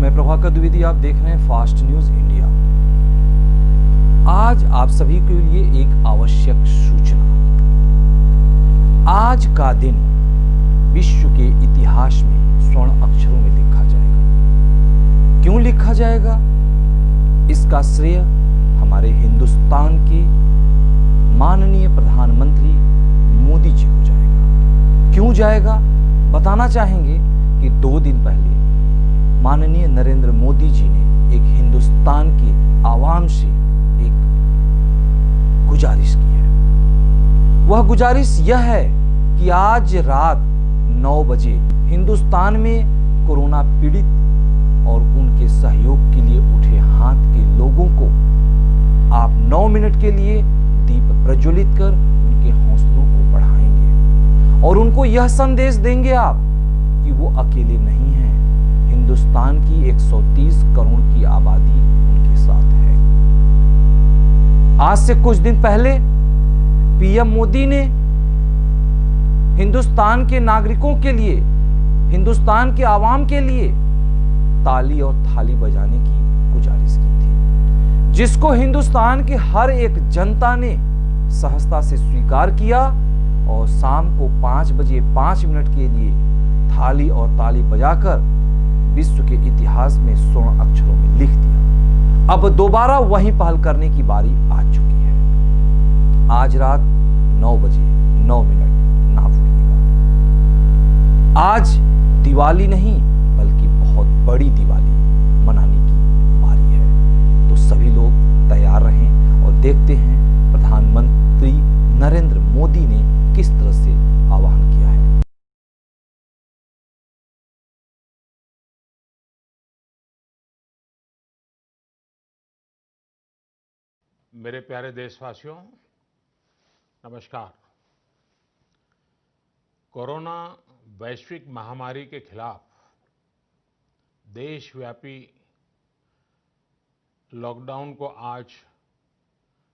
मैं प्रभाकर द्विवेदी, आप देख रहे हैं फास्ट न्यूज इंडिया। आज आप सभी के लिए एक आवश्यक सूचना। आज का दिन विश्व के इतिहास में स्वर्ण अक्षरों में लिखा जाएगा। क्यों लिखा जाएगा? इसका श्रेय हमारे हिंदुस्तान के माननीय प्रधानमंत्री मोदी जी को जाएगा। क्यों जाएगा बताना चाहेंगे कि 2 दिन पहले माननीय नरेंद्र मोदी जी ने एक हिंदुस्तान के आवाम से एक गुजारिश की है। वह गुजारिश यह है कि आज रात 9 बजे हिंदुस्तान में कोरोना पीड़ित और उनके सहयोग के लिए उठे हाथ के लोगों को आप 9 मिनट के लिए दीप प्रज्वलित कर उनके हौसलों को बढ़ाएंगे और उनको यह संदेश देंगे आप कि वो अकेले नहीं हैं। हिंदुस्तान की 130 करोड़ की आबादी उनके साथ है। आज से कुछ दिन पहले पीएम मोदी ने हिंदुस्तान के नागरिकों के लिए, हिंदुस्तान के आवाम के लिए ताली और थाली बजाने की गुजारिश की थी, जिसको हिंदुस्तान की हर एक जनता ने सहजता से स्वीकार किया और शाम को 5 बजे 5 मिनट के लिए थाली और ताली बजाकर विश्व के इतिहास में स्वर्ण अक्षरों में लिख दिया। अब दोबारा वही पहल करने की बारी आ चुकी है। आज रात 9 बजे 9 मिनट ना भूलिएगा। आज दिवाली नहीं बल्कि बहुत बड़ी दिवाली मनाने की बारी है। तो सभी लोग तैयार रहें और देखते हैं प्रधानमंत्री नरेंद्र मोदी ने किस तरह से आह्वान किया है। मेरे प्यारे देशवासियों, नमस्कार। कोरोना वैश्विक महामारी के खिलाफ देशव्यापी लॉकडाउन को आज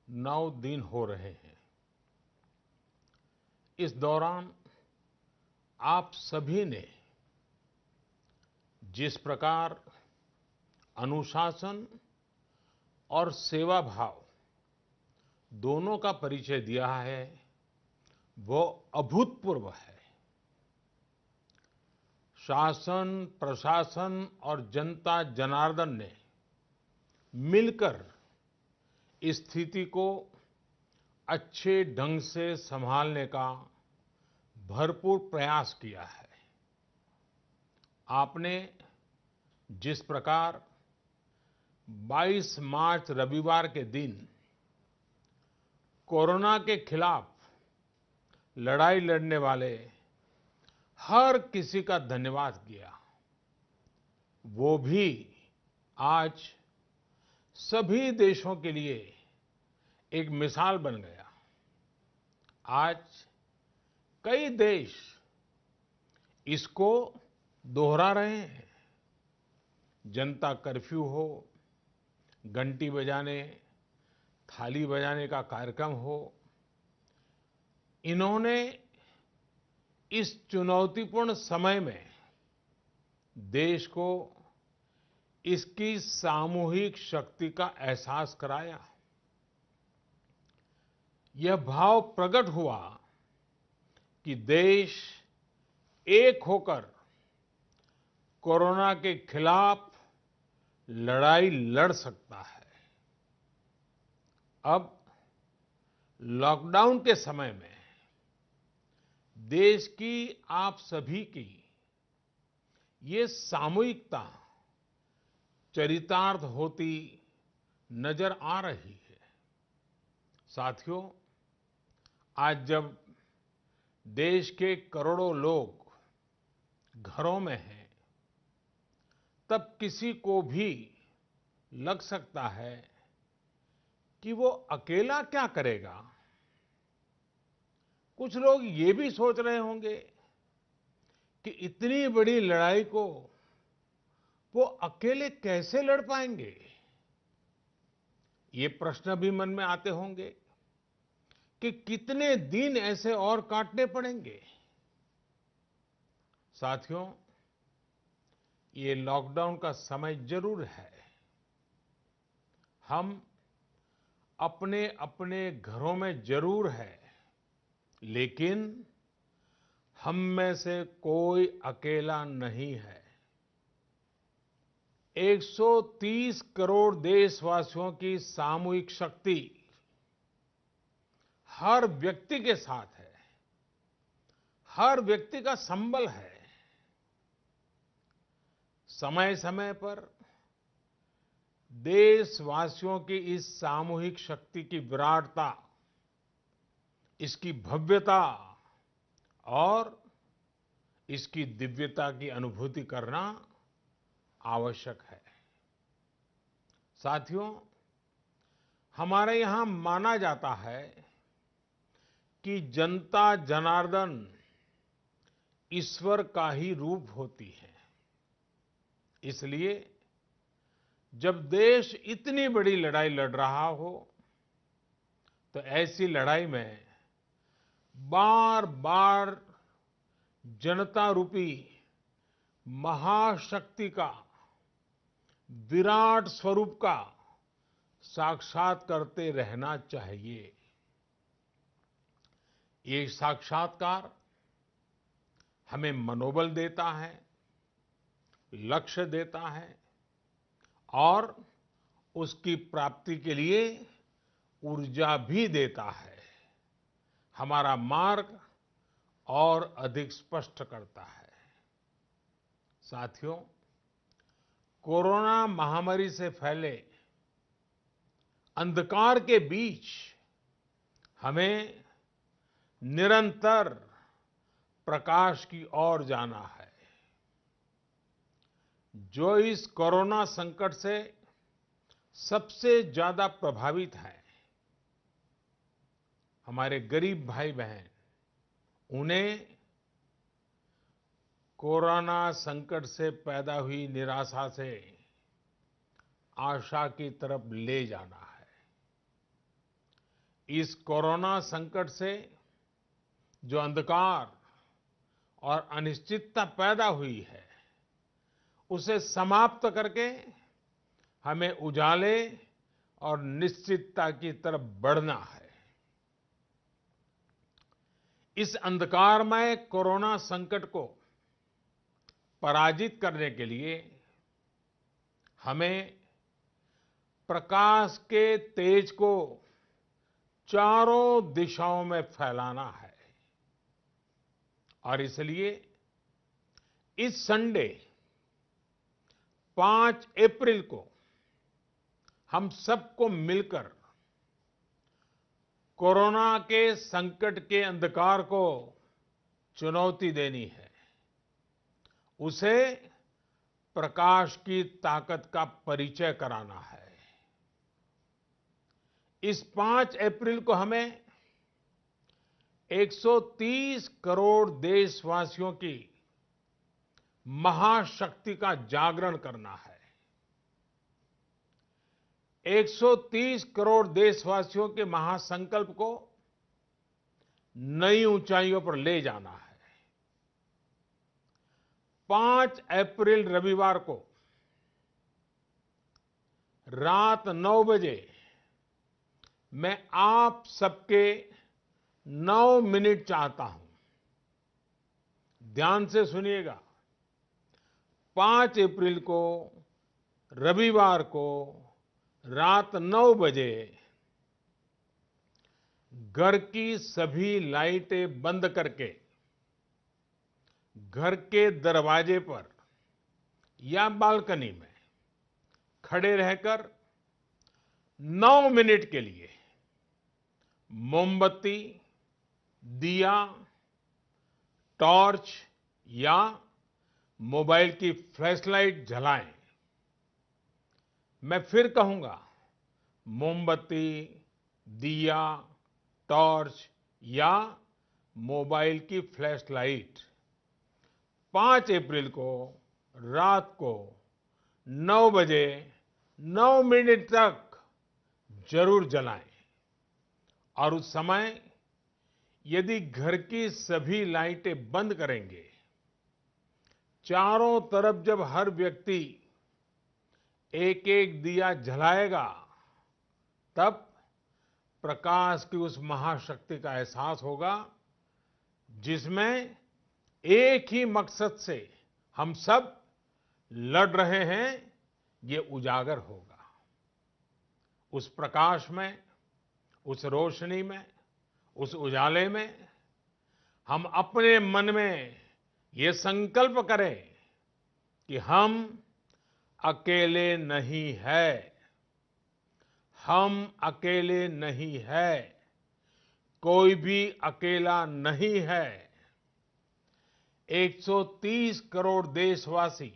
9 दिन हो रहे हैं। इस दौरान आप सभी ने जिस प्रकार अनुशासन और सेवा भाव दोनों का परिचय दिया है, वो अभूतपूर्व है। शासन, प्रशासन और जनता जनार्दन ने मिलकर इस स्थिति को अच्छे ढंग से संभालने का भरपूर प्रयास किया है। आपने जिस प्रकार 22 मार्च रविवार के दिन कोरोना के खिलाफ लड़ाई लड़ने वाले हर किसी का धन्यवाद किया, वो भी आज सभी देशों के लिए एक मिसाल बन गया। आज कई देश इसको दोहरा रहे हैं। जनता कर्फ्यू हो, घंटी बजाने, थाली बजाने का कार्यक्रम हो, इन्होंने इस चुनौतीपूर्ण समय में देश को इसकी सामूहिक शक्ति का एहसास कराया। यह भाव प्रकट हुआ कि देश एक होकर कोरोना के खिलाफ लड़ाई लड़ सकता है। अब लॉकडाउन के समय में देश की आप सभी की ये सामूहिकता चरितार्थ होती नजर आ रही है। साथियों, आज जब देश के करोड़ों लोग घरों में हैं, तब किसी को भी लग सकता है कि वो अकेला क्या करेगा। कुछ लोग ये भी सोच रहे होंगे कि इतनी बड़ी लड़ाई को वो अकेले कैसे लड़ पाएंगे। ये प्रश्न भी मन में आते होंगे कि कितने दिन ऐसे और काटने पड़ेंगे। साथियों, ये लॉकडाउन का समय जरूर है। हम अपने अपने घरों में जरूर है, लेकिन हम में से कोई अकेला नहीं है। 130 करोड़ देशवासियों की सामूहिक शक्ति हर व्यक्ति के साथ है, हर व्यक्ति का संबल है। समय समय पर देशवासियों की इस सामूहिक शक्ति की विराटता, इसकी भव्यता और इसकी दिव्यता की अनुभूति करना आवश्यक है। साथियों, हमारे यहां माना जाता है कि जनता जनार्दन ईश्वर का ही रूप होती है। इसलिए जब देश इतनी बड़ी लड़ाई लड़ रहा हो, तो ऐसी लड़ाई में बार बार जनता रूपी महाशक्ति का, विराट स्वरूप का साक्षात करते रहना चाहिए। ये साक्षात्कार हमें मनोबल देता है, लक्ष्य देता है और उसकी प्राप्ति के लिए ऊर्जा भी देता है। हमारा मार्ग और अधिक स्पष्ट करता है। साथियों, कोरोना महामारी से फैले अंधकार के बीच हमें निरंतर प्रकाश की ओर जाना है। जो इस कोरोना संकट से सबसे ज्यादा प्रभावित हैं, हमारे गरीब भाई बहन, उन्हें कोरोना संकट से पैदा हुई निराशा से आशा की तरफ ले जाना है। इस कोरोना संकट से जो अंधकार और अनिश्चितता पैदा हुई है, उसे समाप्त करके हमें उजाले और निश्चितता की तरफ बढ़ना है। इस अंधकारमय कोरोना संकट को पराजित करने के लिए हमें प्रकाश के तेज को चारों दिशाओं में फैलाना है। और इसलिए इस संडे 5 अप्रैल को हम सबको मिलकर कोरोना के संकट के अंधकार को चुनौती देनी है, उसे प्रकाश की ताकत का परिचय कराना है। इस 5 अप्रैल को हमें 130 करोड़ देशवासियों की महाशक्ति का जागरण करना है। 130 करोड़ देशवासियों के महासंकल्प को नई ऊंचाइयों पर ले जाना है। 5 अप्रैल रविवार को रात 9 बजे मैं आप सबके 9 मिनट चाहता हूं। ध्यान से सुनिएगा। 5 अप्रैल को रविवार को रात 9 बजे घर की सभी लाइटें बंद करके घर के दरवाजे पर या बालकनी में खड़े रहकर 9 मिनट के लिए मोमबत्ती, दिया, टॉर्च या मोबाइल की फ्लैशलाइट जलाएं। मैं फिर कहूंगा, मोमबत्ती, दिया, टॉर्च या मोबाइल की फ्लैशलाइट 5 अप्रैल को रात को 9 बजे 9 मिनट तक जरूर जलाएं। और उस समय यदि घर की सभी लाइटें बंद करेंगे, चारों तरफ जब हर व्यक्ति एक एक दिया जलाएगा, तब प्रकाश की उस महाशक्ति का एहसास होगा, जिसमें एक ही मकसद से हम सब लड़ रहे हैं, ये उजागर होगा। उस प्रकाश में, उस रोशनी में, उस उजाले में हम अपने मन में ये संकल्प करें कि हम अकेले नहीं हैं, हम अकेले नहीं हैं, कोई भी अकेला नहीं है। 130 करोड़ देशवासी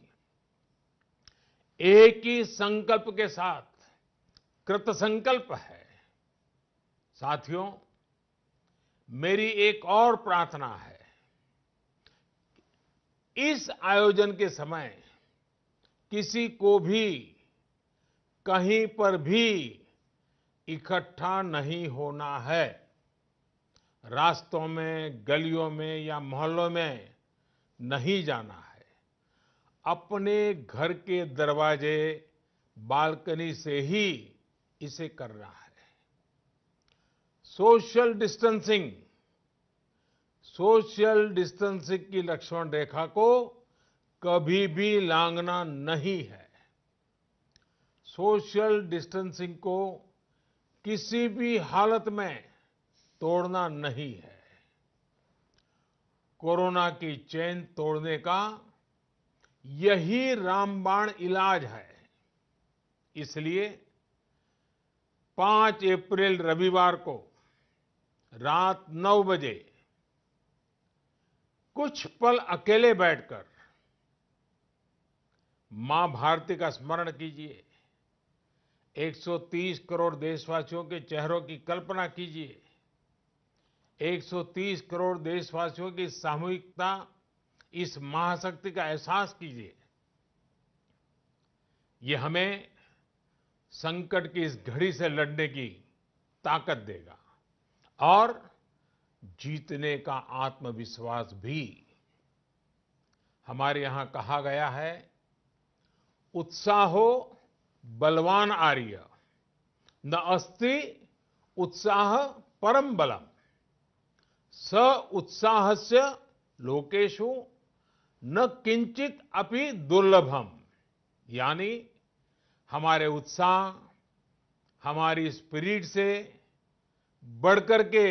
एक ही संकल्प के साथ कृत संकल्प है। साथियों, मेरी एक और प्रार्थना है, इस आयोजन के समय किसी को भी कहीं पर भी इकट्ठा नहीं होना है। रास्तों में, गलियों में या मोहल्लों में नहीं जाना है। अपने घर के दरवाजे, बालकनी से ही इसे करना है। सोशल डिस्टेंसिंग की लक्ष्मण रेखा को कभी भी लांघना नहीं है। सोशल डिस्टेंसिंग को किसी भी हालत में तोड़ना नहीं है। कोरोना की चेन तोड़ने का यही रामबाण इलाज है। इसलिए 5 अप्रैल रविवार को रात 9 बजे कुछ पल अकेले बैठकर मां भारती का स्मरण कीजिए। 130 करोड़ देशवासियों के चेहरों की कल्पना कीजिए। 130 करोड़ देशवासियों की सामूहिकता, इस महाशक्ति का एहसास कीजिए। ये हमें संकट की इस घड़ी से लड़ने की ताकत देगा और जीतने का आत्मविश्वास भी। हमारे यहां कहा गया है, उत्साहो बलवान आर्य, न अस्ति उत्साह परम बलम, स उत्साहस्य लोकेषु न किंचित अपि दुर्लभम। यानी हमारे उत्साह, हमारी स्पिरिट से बढ़कर के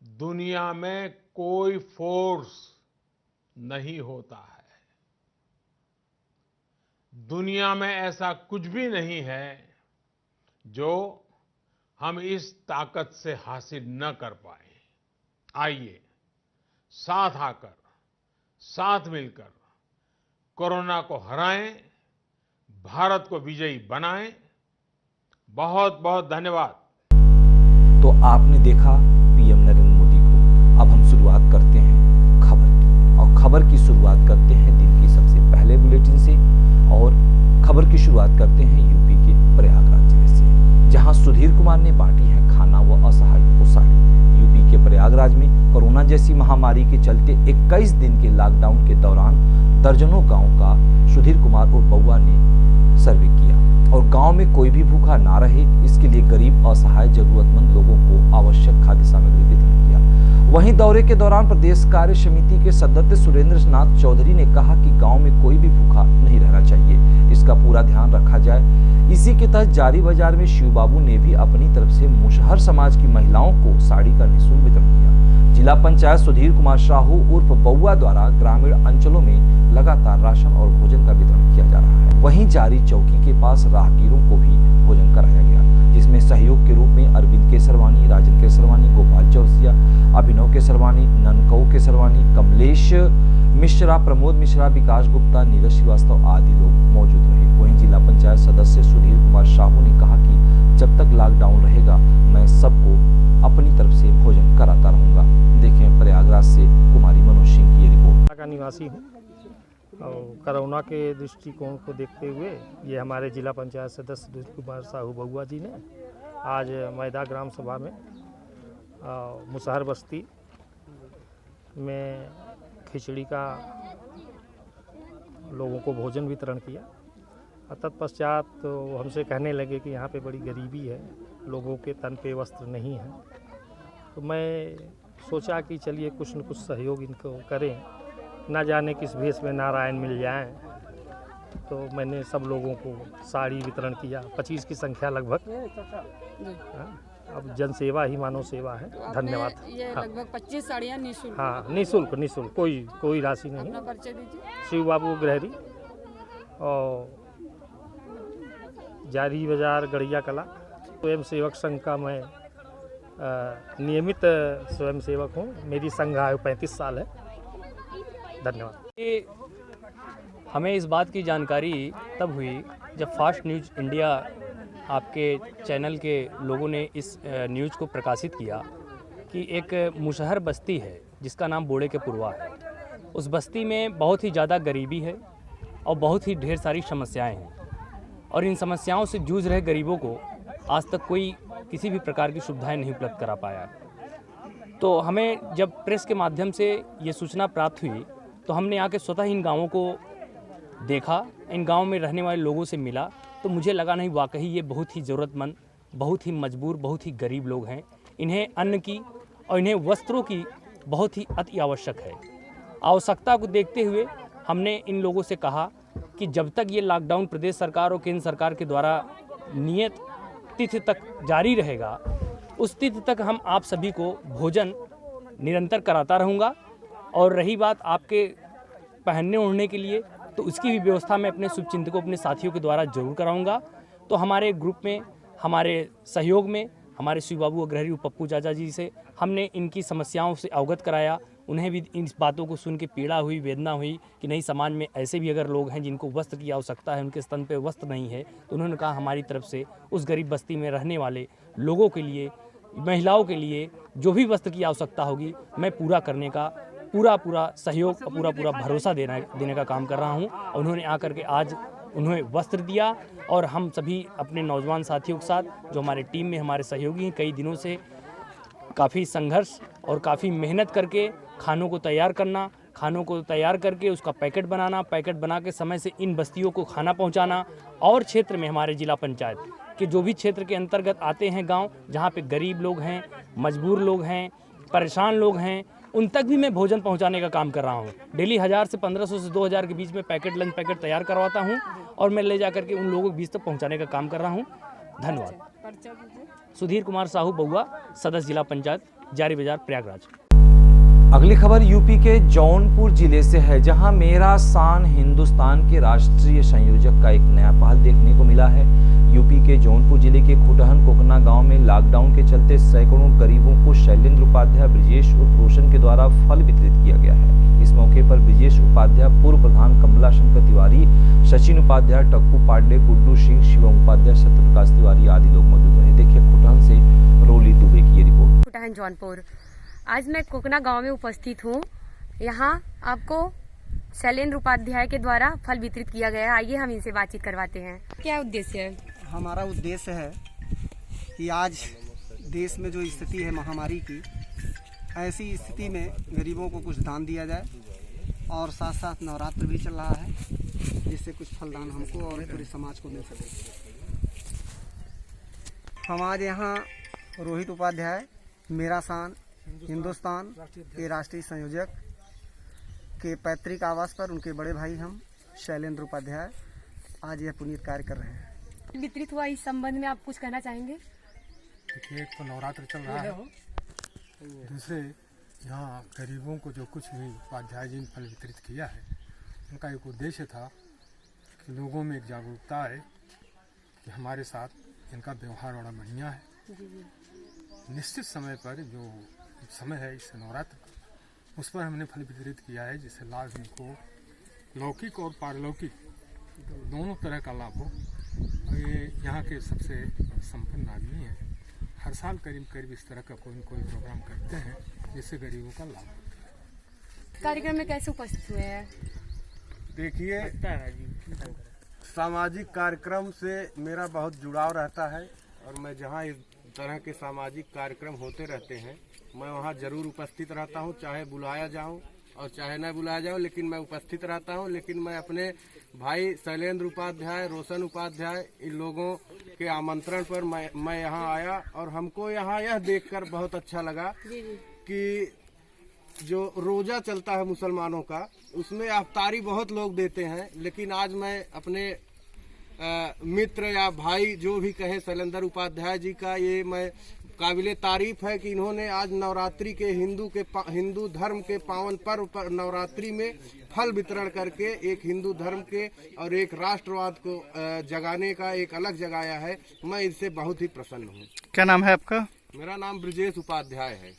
दुनिया में कोई फोर्स नहीं होता है। दुनिया में ऐसा कुछ भी नहीं है जो हम इस ताकत से हासिल न कर पाए। आइए साथ आकर, साथ मिलकर कोरोना को हराएं, भारत को विजयी बनाएं। बहुत बहुत धन्यवाद। तो आपने देखा पीएम नरेंद्र मोदी को। अब हम शुरुआत करते हैं खबर की, और खबर की शुरुआत करते हैं दिन की सबसे पहले बुलेटिन से। और खबर की शुरुआत करते हैं यूपी के प्रयागराज जिले से, जहां सुधीर कुमार ने बांटी है खाना व असहायों को साड़ी। यूपी के प्रयागराज में कोरोना जैसी महामारी के चलते 21 दिन के लॉकडाउन के दौरान दर्जनों गांव का सुधीर कुमार और बउआ ने सर्वे किया, और गांव में कोई भी भूखा ना रहे, इसके लिए गरीब, असहाय, जरूरतमंद लोगों को आवश्यक खाद्य सामग्री वितरण किया। वहीं दौरे के दौरान प्रदेश कार्य समिति के सदस्य सुरेंद्र नाथ चौधरी ने कहा कि गांव में कोई भी भूखा नहीं रहना चाहिए, इसका पूरा ध्यान रखा जाए। इसी के तहत जारी बाजार में शिव बाबू ने भी अपनी तरफ से मुसहर समाज की महिलाओं को साड़ी का निःशुल्क वितरण किया। जिला पंचायत सुधीर कुमार साहू उर्फ बउआ द्वारा ग्रामीण अंचलों में लगातार राशन और भोजन का वितरण किया जा रहा है। वहीं जारी चौकी के पास राहगीरों को भी भोजन कराया गया, जिसमें सहयोग के रूप में अरविंद केसरवानी, राजन केसरवानी, गोपाल चौरसिया, अभिनव केसरवानी, ननकऊ केसरवानी, कमलेश मिश्रा, प्रमोद मिश्रा, विकास गुप्ता, नीरज श्रीवास्तव आदि लोग मौजूद रहे। वहीं जिला पंचायत सदस्य सुधीर कुमार साहू ने कहा कि जब तक लॉकडाउन रहेगा मैं सबको अपनी तरफ से भोजन कराता रहूंगा। देखें प्रयागराज से कुमारी मनोज सिंह की ये रिपोर्ट। का निवासी हूँ और कोरोना के दृष्टिकोण को देखते हुए ये हमारे जिला पंचायत सदस्य सुधीर कुमार साहू बउआ जी ने आज मैदा ग्राम सभा में मुसहर बस्ती में खिचड़ी का लोगों को भोजन वितरण किया। तत्पश्चात तो हमसे कहने लगे कि यहाँ पे बड़ी गरीबी है, लोगों के तन पे वस्त्र नहीं है। तो मैं सोचा कि चलिए कुछ न कुछ सहयोग इनको करें, ना जाने किस भेष में नारायण मिल जाएं। तो मैंने सब लोगों को साड़ी वितरण किया, 25 की संख्या लगभग। अब जनसेवा ही मानव सेवा है। तो धन्यवाद। ये हाँ। लगभग 25 साड़ियाँ निःशुल्क। हाँ, निःशुल्क कोई राशि नहीं। अपना परिचय दीजिए। शिव बाबू गृहरी और जारी बाजार गढ़िया कला। स्वयं सेवक संघ का मैं नियमित स्वयं सेवक हूँ। मेरी संघ आयु 35 साल है। धन्यवाद। हमें इस बात की जानकारी तब हुई जब फास्ट न्यूज़ इंडिया आपके चैनल के लोगों ने इस न्यूज़ को प्रकाशित किया कि एक मुशहर बस्ती है जिसका नाम बोड़े के पुरवा है। उस बस्ती में बहुत ही ज़्यादा गरीबी है और बहुत ही ढेर सारी समस्याएं हैं, और इन समस्याओं से जूझ रहे गरीबों को आज तक कोई किसी भी प्रकार की सुविधाएं नहीं उपलब्ध करा पाया। तो हमें जब प्रेस के माध्यम से ये सूचना प्राप्त हुई तो हमने आके स्वतः इन गाँवों को देखा, इन गाँव में रहने वाले लोगों से मिला। तो मुझे लगा नहीं, वाकई ये बहुत ही ज़रूरतमंद, बहुत ही मजबूर, बहुत ही गरीब लोग हैं। इन्हें अन्न की और इन्हें वस्त्रों की बहुत ही अति आवश्यक है। आवश्यकता को देखते हुए हमने इन लोगों से कहा कि जब तक ये लॉकडाउन प्रदेश सरकार और केंद्र सरकार के द्वारा नियत तिथि तक जारी रहेगा, उस तिथि तक हम आप सभी को भोजन निरंतर कराता रहूँगा। और रही बात आपके पहनने ओढ़ने के लिए, तो उसकी भी व्यवस्था मैं अपने शुभचिंतकों, अपने साथियों के द्वारा जरूर कराऊंगा। तो हमारे ग्रुप में, हमारे सहयोग में, हमारे शिव बाबू अग्रहरी पप्पू चाचा जी से हमने इनकी समस्याओं से अवगत कराया। उन्हें भी इन बातों को सुन के पीड़ा हुई, वेदना हुई कि नहीं, समाज में ऐसे भी अगर लोग हैं जिनको वस्त्र की आवश्यकता है, उनके स्तन पे वस्त्र नहीं है। तो उन्होंने कहा हमारी तरफ से उस गरीब बस्ती में रहने वाले लोगों के लिए, महिलाओं के लिए जो भी वस्त्र की आवश्यकता होगी, मैं पूरा करने का पूरा सहयोग और पूरा भरोसा देने का काम कर रहा हूं। और उन्होंने आकर के आज उन्हें वस्त्र दिया, और हम सभी अपने नौजवान साथियों के साथ, जो हमारे टीम में हमारे सहयोगी हैं, कई दिनों से काफ़ी संघर्ष और काफ़ी मेहनत करके खानों को तैयार करना, खानों को तैयार करके उसका पैकेट बनाना, पैकेट बना के समय से इन बस्तियों को खाना पहुंचाना। और क्षेत्र में हमारे जिला पंचायत के जो भी क्षेत्र के अंतर्गत आते हैं गांव, जहां पे गरीब लोग हैं, मजबूर लोग हैं, परेशान लोग हैं, उन तक भी मैं भोजन पहुंचाने का काम कर रहा हूं। डेली 1000 से 1500 से 2000 के बीच में लंच पैकेट तैयार करवाता हूं, और मैं ले जाकर के उन लोगों के बीच तक पहुंचाने का काम कर रहा हूं। धन्यवाद। परिचय दीजिए। सुधीर कुमार साहू बउआ, सदस्य जिला पंचायत, जारी बाजार, प्रयागराज। अगली खबर यूपी के जौनपुर जिले से है, जहां मेरा शान हिंदुस्तान के राष्ट्रीय संयोजक का एक नया पहल देखने को मिला है। यूपी के जौनपुर जिले के खुटहन कोकना गांव में लॉकडाउन के चलते सैकड़ों गरीबों को शैलेंद्र उपाध्याय, ब्रिजेश उर्फ रोशन के द्वारा फल वितरित किया गया है। इस मौके पर ब्रिजेश उपाध्याय, पूर्व प्रधान कमला शंकर तिवारी, सचिन उपाध्याय, टक्कू पांडे, गुड्डू सिंह, शिवम उपाध्याय, सत्यप्रकाश तिवारी आदि लोग मौजूद रहे। देखिए खुटहन से रोली दुबे की ये रिपोर्ट। खुटहन जौनपुर। आज मैं कोकना गांव में उपस्थित हूँ। यहाँ आपको शैलेंद्र उपाध्याय के द्वारा फल वितरित किया गया है। आइए हम इनसे बातचीत करवाते हैं। क्या उद्देश्य है? हमारा उद्देश्य है कि आज देश में जो स्थिति है महामारी की, ऐसी स्थिति में गरीबों को कुछ दान दिया जाए, और साथ साथ नवरात्र भी चल रहा है, जिससे कुछ फलदान हमको और पूरे समाज को मिल सके। हम आज यहाँ रोहित उपाध्याय, मेरा शान हिंदुस्तान के राष्ट्रीय संयोजक के पैतृक आवास पर उनके बड़े भाई हम शैलेंद्र उपाध्याय आज यह पुनीत कार्य कर रहे हैं। वितरित हुआ, इस संबंध में आप कुछ कहना चाहेंगे? देखिए, एक तो नवरात्र चल रहा है, दूसरे यहाँ गरीबों को जो कुछ भी उपाध्याय जी ने फल वितरित किया है, उनका एक उद्देश्य था कि लोगों में एक जागरूकता आए कि हमारे साथ इनका व्यवहार बड़ा बढ़िया है। निश्चित समय पर जो समय है इस नवरात्र का, उस पर हमने फल वितरित किया है, जिससे लाभ इनको लौकिक और पारलौकिक दोनों तरह का लाभ हो। और ये यहाँ के सबसे संपन्न आदमी हैं। हर साल करीब इस तरह का कोई न कोई प्रोग्राम करते हैं, जिससे गरीबों का लाभ होता है। कार्यक्रम में कैसे उपस्थित हुए हैं? देखिए, सामाजिक कार्यक्रम से मेरा बहुत जुड़ाव रहता है, और मैं जहाँ इस तरह के सामाजिक कार्यक्रम होते रहते हैं, मैं वहाँ जरूर उपस्थित रहता हूँ, चाहे बुलाया जाऊँ और चाहे न बुलाया जाओ, लेकिन मैं उपस्थित रहता हूं। लेकिन मैं अपने भाई शैलेंद्र उपाध्याय, रोशन उपाध्याय, इन लोगों के आमंत्रण पर मैं यहाँ आया और हमको यहाँ यह देखकर बहुत अच्छा लगा कि जो रोजा चलता है मुसलमानों का, उसमें अफ्तारी बहुत लोग देते हैं, लेकिन आज मैं अपने मित्र या भाई जो भी कहे शैलेंद्र उपाध्याय जी का ये मैं काबिले तारीफ है कि इन्होंने आज नवरात्रि के हिंदू धर्म के पावन पर्व पर नवरात्रि में फल वितरण करके एक हिंदू धर्म के और एक राष्ट्रवाद को जगाने का एक अलग जगाया है। मैं इससे बहुत ही प्रसन्न हूँ। क्या नाम है आपका? मेरा नाम ब्रजेश उपाध्याय है।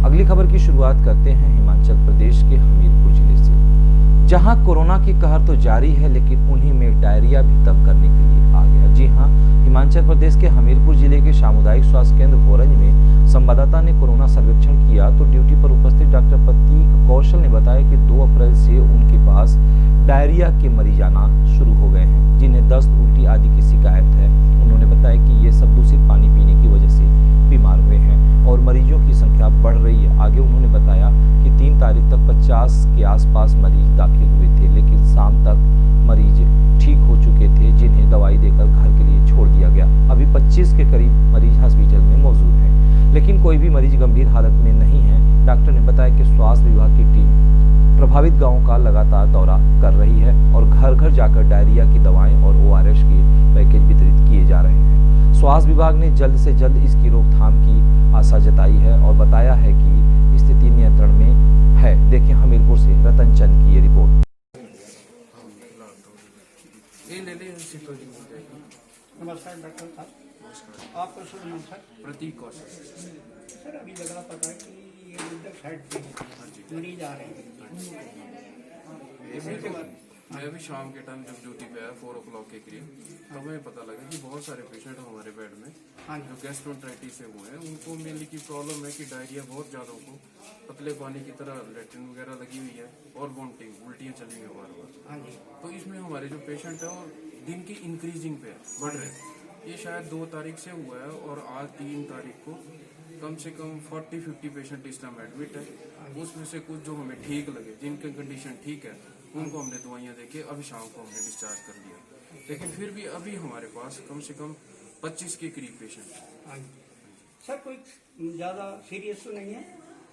अगली खबर की शुरुआत करते हैं हिमाचल प्रदेश के हमीरपुर जिले से, जहां कोरोना की कहर तो जारी है, लेकिन उन्हीं में डायरिया भी तंग करने के लिए आ गया। जी हां, हिमाचल प्रदेश के हमीरपुर जिले के सामुदायिक स्वास्थ्य केंद्र भोरंज में संवाददाता ने कोरोना सर्वेक्षण किया तो ड्यूटी पर उपस्थित डॉक्टर प्रतीक कौशल ने बताया कि 2 अप्रैल से उनके पास डायरिया के मरीज आना शुरू हो गए हैं, जिन्हें दस्त, उल्टी आदि की शिकायत है। उन्होंने बताया कि ये सब दूषित पानी पीने की वजह से बीमार हुए हैं और मरीजों की संख्या बढ़ रही है। आगे उन्होंने बताया कि 3 तारीख तक 50 के आसपास मरीज दाखिल हुए थे, लेकिन शाम तक मरीज ठीक हो चुके थे, जिन्हें दवाई देकर घर के लिए छोड़ दिया गया। अभी 25 के करीब मरीज हॉस्पिटल में मौजूद हैं, लेकिन कोई भी मरीज गंभीर हालत में नहीं है। डॉक्टर ने बताया कि स्वास्थ्य विभाग की टीम प्रभावित गांवों का लगातार दौरा कर रही है और घर घर जाकर डायरिया की दवाएं और ORS के पैकेज वितरित किए जा रहे हैं। स्वास्थ्य विभाग ने जल्द से जल्द इसकी रोकथाम की आशा जताई है और बताया है कि स्थिति नियंत्रण में है। देखिए हमीरपुर से रतन चंद की ये रिपोर्ट। नमस्कार डॉक्टर साहब, आपका शुभ नाम सर? प्रतीक कौशल। सर अभी लग रहा पता है कि ये उधर साइड पे मरीज आ रहे हैं। मैं अभी शाम के टाइम जब ड्यूटी पे आया 4 o'clock के करीब, तो हमें पता लगा कि बहुत सारे पेशेंट हमारे बेड में जो गैस्ट्रोएंटेराइटिस से हुए हैं, उनको मेनली की प्रॉब्लम है कि डायरिया बहुत ज्यादा, उनको पतले पानी की तरह लैट्रिन वगैरह लगी हुई है और वॉमिटिंग, उल्टियाँ चली हुई बार बार। तो इसमें हमारे जो पेशेंट है वो दिन की इंक्रीजिंग पे बढ़ रहे हैं। ये शायद 2 तारीख से हुआ है और आज 3 तारीख को कम से कम 40-50 पेशेंट इस टाइम एडमिट है। उसमें से कुछ जो हमें ठीक लगे, जिनकी कंडीशन ठीक है, उनको हमने दवाइयाँ देके अभी शाम को हमने डिस्चार्ज कर दिया। लेकिन फिर भी अभी हमारे पास कम से कम 25 के करीब पेशेंट है। सर कोई ज़्यादा सीरियस तो नहीं है?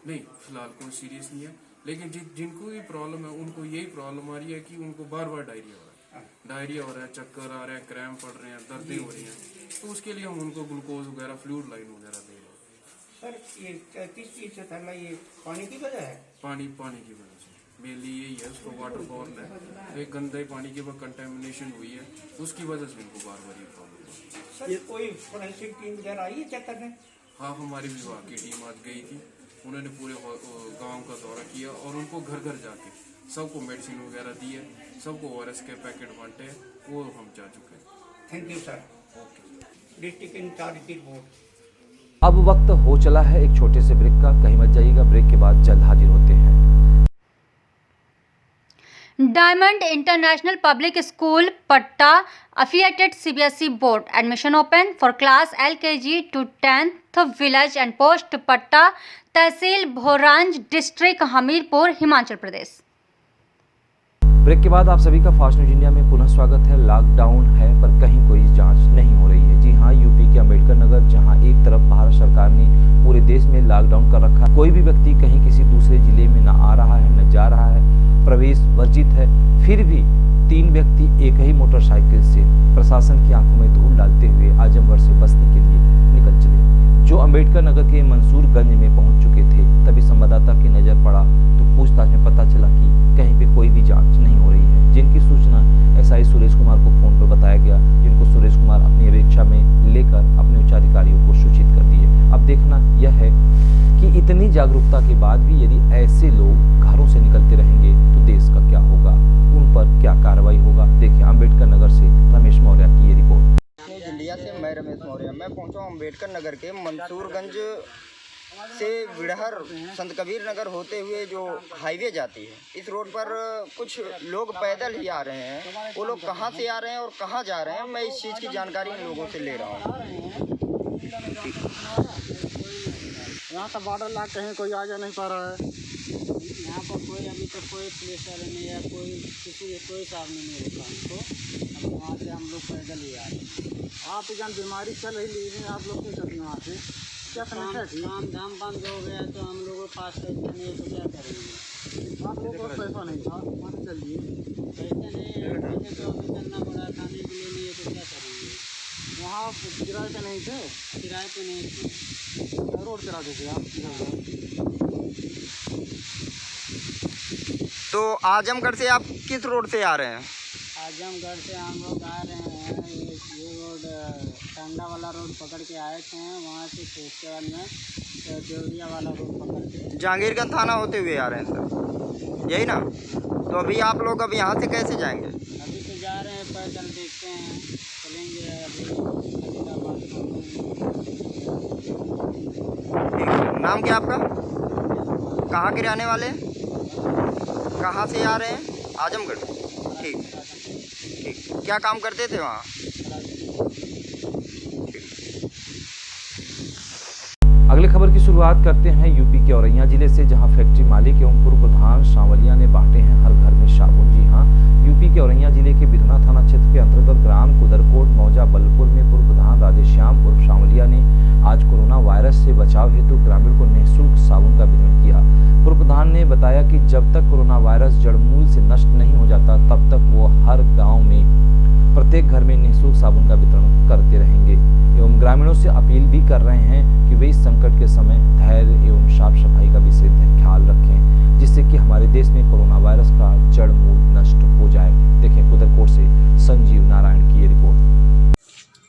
नहीं, फिलहाल कोई सीरियस नहीं है, लेकिन जिनको भी प्रॉब्लम है उनको यही प्रॉब्लम आ रही है कि उनको बार बार डायरिया हो रहा है, डायरिया हो रहा है, चक्कर आ रहे हैं, क्रैम्प पड़ रहे हैं, दर्दें हो रही हैं। तो उसके लिए हम उनको ग्लूकोज वगैरह, फ्लूइड लाइन वगैरह दे रहे हैं। सर ये किस चीज़ से था? ये पानी की वजह है? पानी की वजह से मेनली यही है। उसको वाटर बॉर्न है, एक गंदे पानी की वह कंटेमिनेशन हुई है, उसकी वजह से इनको बार बार ये प्रॉब्लम है। सर कोई फोरेंसिक टीम वगैरह आई है चेक करने? हाँ, हमारी विभाग की टीम आज गई थी। उन्होंने पूरे गांव का दौरा किया और उनको घर घर जाके सबको मेडिसिन वगैरह दी है, सबको ORS के पैकेट बांटे हैं, वो हम जा चुके हैं। Thank you sir. District in charge की रिपोर्ट। अब वक्त हो चला है एक छोटे से ब्रेक का, कहीं मत जाइएगा। ब्रेक के बाद जल्द हाजिर होते हैं। डायमंड इंटरनेशनल पब्लिक स्कूल पट्टा affiliated CBSE board admission open for class LKG to 10th village and post पट्टा तहसील भोरांज डिस्ट्रिक्ट हमीरपुर हिमाचल प्रदेश। ब्रेक के बाद आप सभी का फास्ट न्यूज इंडिया में पुनः स्वागत है। लॉकडाउन है पर कहीं कोई जांच नहीं हो रही है। जी हां, यूपी के अंबेडकर नगर, जहां एक तरफ भारत सरकार ने पूरे देश में लॉकडाउन कर रखा है, कोई भी व्यक्ति कहीं किसी दूसरे जिले में न आ रहा है न जा रहा है, प्रवेश वर्जित है, फिर भी 3 व्यक्ति एक ही मोटरसाइकिल से प्रशासन की आंखों में धूल डालते हुए आजमगढ़ से बस्ती के लिए निकल चले। जो अंबेडकर नगर के मंसूरगंज में पहुंच चुके थे, तभी संवाददाता की नजर पड़ा तो पूछताछ में पता चला कि कहीं पे कोई भी जांच नहीं हो रही है, जिनकी सूचना SI सुरेश कुमार को फोन पर बताया गया, जिनको सुरेश कुमार अपनी अपेक्षा में लेकर अपने उच्चाधिकारियों को सूचित कर दिए। अब देखना यह है कि इतनी जागरूकता के बाद भी यदि ऐसे लोग घरों से निकलते रहेंगे तो देश का क्या होगा, उन पर क्या कार्रवाई होगा। देखिए अम्बेडकर नगर से रमेश मौर्य की ये रिपोर्ट। इंडिया से मैं रमेश मौर्य। मैं पहुंचा अम्बेडकर नगर के मंसूरगंज से विड़हर संत कबीर नगर होते हुए जो हाईवे जाती है, इस रोड पर कुछ लोग पैदल ही आ रहे हैं। वो लोग कहां से आ रहे हैं और कहां जा रहे हैं, मैं इस चीज़ की जानकारी इन लोगों से ले रहा हूं। यहाँ का बॉर्डर ला कहीं कोई आ जा नहीं पा रहा है। यहाँ पर कोई अभी तक कोई पुलिस वाले नहीं है, कोई सामने नहीं रोका हमको। अब वहाँ से हम लोग पैदल ही आ रहे हैं। आप जहाँ बीमारी चल रही है आप लोग क्यों चल वहाँ से क्या समस्या थी? काम धाम बंद हो गया तो हम लोगों के पास पैसा नहीं है तो क्या करेंगे? आप लोगों को पैसा नहीं था, मान चलिए पैसे नहीं है, पैसे तो अभी चलना पड़ा, खाने के लिए नहीं है तो क्या करेंगे? वहाँ किराए पे नहीं थे, किराए पे नहीं थे। रोड करा देते आप। तो आजमगढ़ से आप किस रोड से आ रहे हैं? आजमगढ़ से हम लोग आ रहे हैं, ये रोड टांडा वाला रोड पकड़ के आए थे, वहाँ से उसके बाद में देवरिया वाला रोड पकड़ के जहांगीरगंज थाना होते हुए आ रहे हैं सर, यही ना? तो अभी आप लोग अब यहाँ से कैसे जाएंगे? अभी तो जा रहे हैं पैदल, देखते हैं चलेंगे अभी। नाम क्या आपका? कहाँ के रहने वाले हैं? कहाँ से आ रहे हैं? आजमगढ़। ठीक ठीक। क्या काम करते थे वहाँ? अगली खबर की शुरुआत करते हैं यूपी के औरैया जिले से, जहां फैक्ट्री मालिक एवं पूर्व प्रधान सांवलिया ने बांटे हैं हर घर में साबुन। जी हां, यूपी के औरैया जिले के बिधना थाना क्षेत्र के अंतर्गत ग्राम कुदरकोट मौजा बल्लपुर में पूर्व प्रधान राधेश्याम उर्फ सांवलिया ने आज कोरोना वायरस से बचाव हेतु ग्रामीण को निःशुल्क साबुन का वितरण किया। पूर्व प्रधान ने बताया कि जब तक कोरोना वायरस जड़मूल से नष्ट नहीं हो जाता तब तक वो हर गाँव में प्रत्येक घर में निःशुल्क साबुन का वितरण करते रहेंगे एवं ग्रामीणों से अपील भी कर रहे हैं कि वे इस संकट के समय धैर्य एवं साफ सफाई का विशेष ख्याल रखें, जिससे कि हमारे देश में कोरोना वायरस का जड़मूल नष्ट हो जाए। देखें कुदरकोट से संजीव नारायण की ये रिपोर्ट।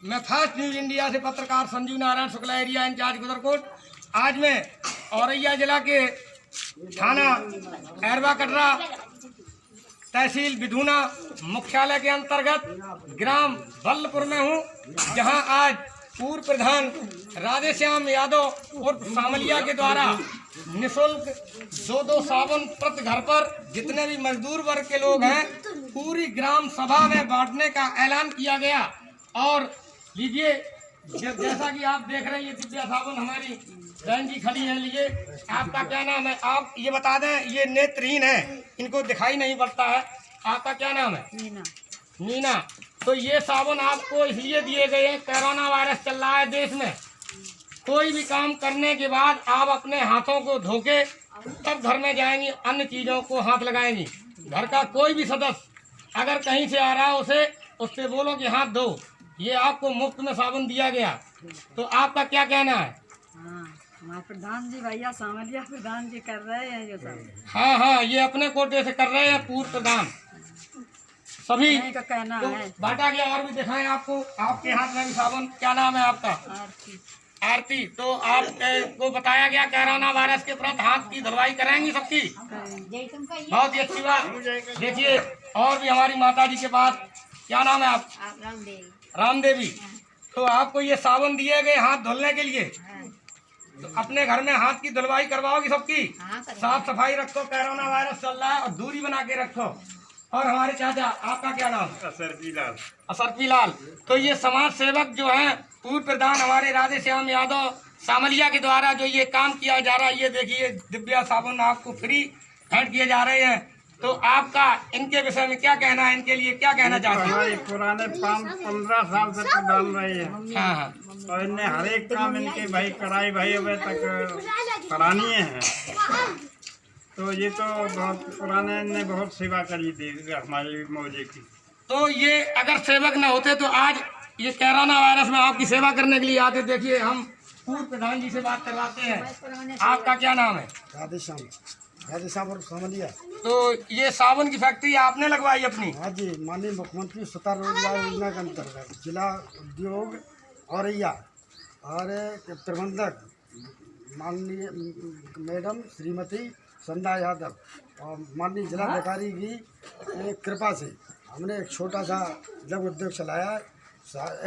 मैं फास्ट न्यूज इंडिया से पत्रकार संजीव नारायण शुक्ला, एरिया इंचार्ज कुदरकोट। आज मैं औरैया जिला के थाना एरवा कटरा तहसील बिधूना मुख्यालय के अंतर्गत ग्राम बल्लपुर में हूँ, जहां आज पूर्व प्रधान राधेश्याम यादव और सांवलिया के द्वारा निःशुल्क 2-2 साबुन प्रति घर पर जितने भी मजदूर वर्ग के लोग हैं पूरी ग्राम सभा में बांटने का ऐलान किया गया। और लीजिए, जैसा कि आप देख रहे हैं ये दिव्या साबुन हमारी बहन जी खड़ी है। लीजिए, आपका क्या नाम है? आप ये बता दें, ये नेत्रहीन है, इनको दिखाई नहीं पड़ता है। आपका क्या नाम है? मीना। मीना। तो ये साबुन आपको इसलिए दिए गए हैं, कोरोना वायरस चल रहा है देश में। कोई भी काम करने के बाद आप अपने हाथों को धो के तब घर में जाएंगी, अन्य चीज़ों को हाथ लगाएंगी। घर का कोई भी सदस्य अगर कहीं से आ रहा है उससे बोलो कि हाथ धो। ये आपको मुफ्त में साबुन दिया गया, तो आपका क्या कहना है? हमारे प्रधान जी भैया सांवलिया प्रधान जी कर रहे हैं ये सब। हाँ, ये अपने कोटे से कर रहे हैं पूर्व प्रधान सभी का कहना तो है। बांटा गया। और भी दिखाएं आपको, आपके हाथ में भी साबुन। क्या नाम है आपका? आरती। तो आपको बताया गया कोरोना वायरस के प्रति हाथ की धुलवाई कराएंगी सबकी। बहुत ही अच्छी बात। देखिए, और भी हमारी माता जी के पास, क्या नाम है आप? रामदेवी। तो आपको ये साबुन दिए गए हाथ धुलने के लिए, तो अपने घर में हाथ की धुलवाई करवाओगी सबकी। साफ सफाई रखो, कोरोना वायरस चल रहा है और दूरी बना के रखो। और हमारे चाचा, आपका क्या नाम? असरपी लाल। तो ये समाज सेवक जो हैं पूर्व प्रधान हमारे राधेश्याम यादव सांवलिया के द्वारा जो ये काम किया जा रहा है, ये देखिए दिव्या साबुन आपको फ्री भेंट किए जा रहे हैं। तो आपका इनके विषय में क्या कहना है? इनके लिए क्या कहना चाहते हैं? पुराने 15 साल से तो डाल रहे हैं। हाँ। और इनने हर एक काम इनके भाई कराई भाई अभी तक करानी है। तो ये तो बहुत पुराने ने बहुत सेवा करी थी हमारे मौजे की। तो ये अगर सेवक न होते तो आज ये कोरोना वायरस में आपकी सेवा करने के लिए आते। देखिए, हम पूर्व प्रधान जी से बात करवाते हैं। आपका क्या नाम है? राधेश्याम और सांवलिया। तो ये साबुन की फैक्ट्री आपने लगवाई अपनी? हाँ जी, माननीय मुख्यमंत्री स्वतः रोजगार योजना के अंतर्गत जिला उद्योग औरैया और प्रबंधक माननीय मैडम श्रीमती संध्या यादव और माननीय जिलाधिकारी की कृपा से हमने एक छोटा सा जब उद्योग चलाया है।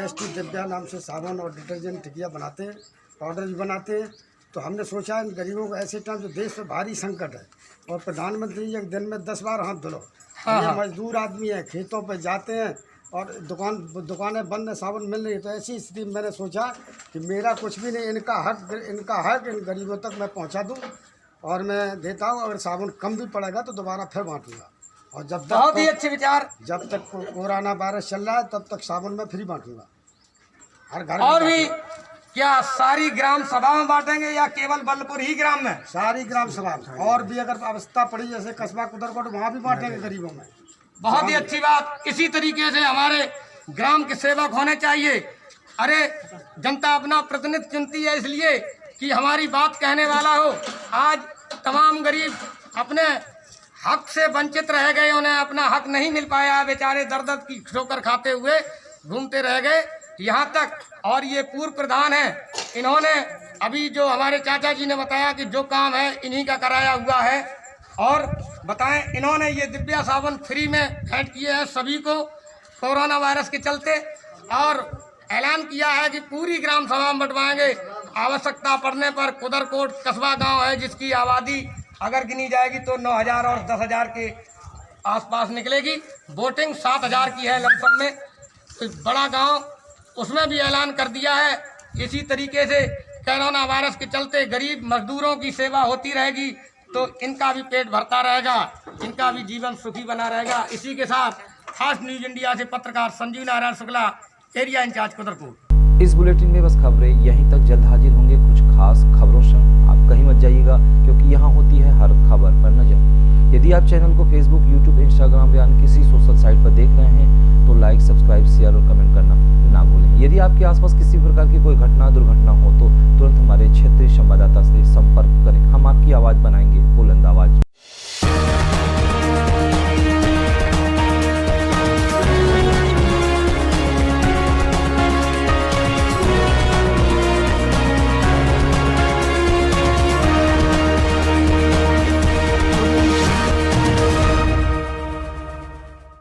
ST दिव्या नाम से साबुन और डिटर्जेंट टिकिया बनाते हैं, पाउडर भी बनाते हैं। तो हमने सोचा इन गरीबों को ऐसे टाइम जो देश में भारी संकट है और प्रधानमंत्री एक दिन में 10 बार हाथ धुलो। ये मजदूर आदमी है, खेतों पे जाते हैं, और दुकानें बंद है, साबुन मिल रही। तो ऐसी स्थिति में मैंने सोचा कि मेरा कुछ भी नहीं, इनका हक इन गरीबों तक मैं पहुंचा दूं और मैं देता हूं। अगर साबुन कम भी पड़ेगा तो दोबारा फिर बांटूंगा। और जब तक बहुत ही अच्छे विचार। जब तक कोरोना वायरस चल रहा है तब तक साबुन मैं फ्री बांटूंगा हर घर। और भी क्या सारी ग्राम सभा में बांटेंगे या केवल बल्लभपुर ही ग्राम में? सारी ग्राम सभा में। और भी अगर अवस्था पड़ी जैसे कस्बा कुदरकोट, वहाँ भी बांटेंगे गरीबों में। बहुत ही अच्छी बात। इसी तरीके से हमारे ग्राम के सेवक होने चाहिए। अरे जनता अपना प्रतिनिधि चुनती है इसलिए कि हमारी बात कहने वाला हो। आज तमाम गरीब अपने हक से वंचित रह गए, उन्हें अपना हक नहीं मिल पाया, बेचारे दर्द की ठोकर खाते हुए घूमते रह गए यहाँ तक। और ये पूर्व प्रधान हैं, इन्होंने अभी जो हमारे चाचा जी ने बताया कि जो काम है इन्हीं का कराया हुआ है। और बताएं, इन्होंने ये दिव्या साबुन फ्री में भेंट किए हैं सभी को कोरोना वायरस के चलते, और ऐलान किया है कि पूरी ग्राम सभा में बंटवाएंगे। आवश्यकता पड़ने पर कुदरकोट कस्बा गांव है जिसकी आबादी अगर गिनी जाएगी तो 9,000 और 10,000 के आसपास निकलेगी। वोटिंग 7,000 की है लमसम में। तो बड़ा गांव, उसमें भी ऐलान कर दिया है। इसी तरीके से कोरोना वायरस के चलते गरीब मजदूरों की सेवा होती रहेगी तो इनका भी पेट भरता रहेगा, इनका भी जीवन सुखी बना रहेगा। इसी के साथ फास्ट न्यूज इंडिया से पत्रकार संजीव नारायण शुक्ला, एरिया इंचार्ज कुदरकोट। इस बुलेटिन में बस खबरें यहीं तक। जल्द हाजिर होंगे कुछ खास खबरों से। आप कहीं मत जाइएगा क्योंकि यहाँ होती है हर खबर पर नजर। यदि आप चैनल को फेसबुक, यूट्यूब, इंस्टाग्राम या अन्य किसी सोशल साइट पर देख रहे हैं तो लाइक, सब्सक्राइब, शेयर और कमेंट करना ना भूलें। यदि आपके आसपास किसी प्रकार की कोई घटना, दुर्घटना हो तो तुरंत हमारे क्षेत्रीय संवाददाता से संपर्क करें। हम आपकी आवाज बनाएंगे बुलंद आवाज।